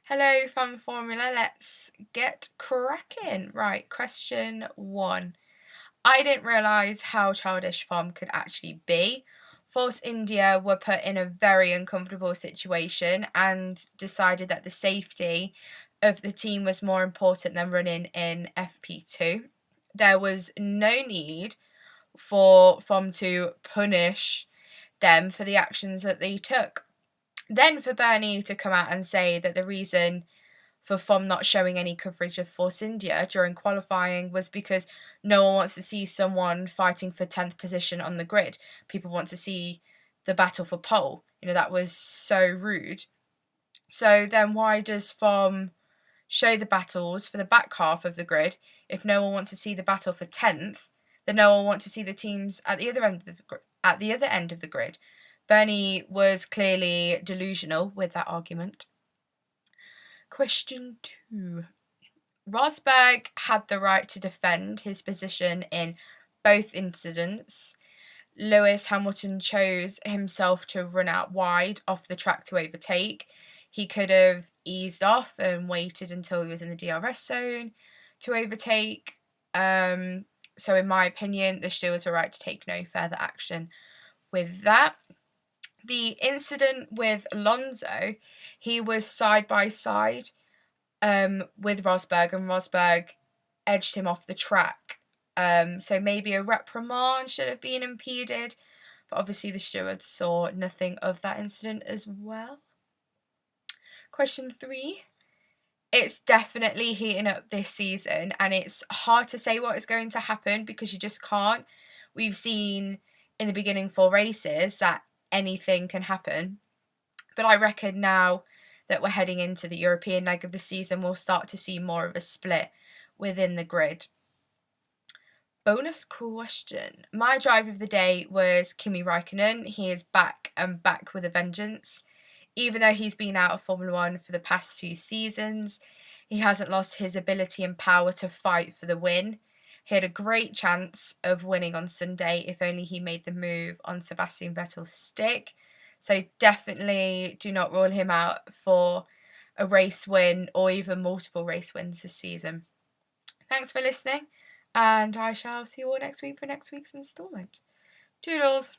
Hello, Fun Formula. Let's get cracking. Right, question 1. I didn't realise how childish FOM could actually be. Force India were put in a very uncomfortable situation and decided that the safety of the team was more important than running in FP2. There was no need for FOM to punish them for the actions that they took. Then for Bernie to come out and say that the reason for FOM not showing any coverage of Force India during qualifying was because no one wants to see someone fighting for 10th position on the grid. People want to see the battle for pole. That was so rude. So then why does FOM show the battles for the back half of the grid if no one wants to see the battle for 10th? Then no one wants to see the teams at the other end of the grid. Bernie was clearly delusional with that argument. Question 2. Rosberg had the right to defend his position in both incidents. Lewis Hamilton chose himself to run out wide off the track to overtake. He could have eased off and waited until he was in the DRS zone to overtake. So in my opinion, the stewards were right to take no further action with that. The incident with Alonso, he was side by side with Rosberg, and Rosberg edged him off the track. So maybe a reprimand should have been impeded, but obviously the stewards saw nothing of that incident as well. Question 3. It's definitely heating up this season, and it's hard to say what is going to happen because you just can't. We've seen in the beginning 4 races that anything can happen, but I reckon now that we're heading into the European leg of the season, we'll start to see more of a split within the grid. Bonus question. My driver of the day was Kimi Raikkonen. He is back and back with a vengeance. Even though he's been out of Formula 1 for the past 2 seasons, he hasn't lost his ability and power to fight for the win. He had a great chance of winning on Sunday if only he made the move on Sebastian Vettel's stick. So definitely do not rule him out for a race win or even multiple race wins this season. Thanks for listening, and I shall see you all next week for next week's instalment. Toodles!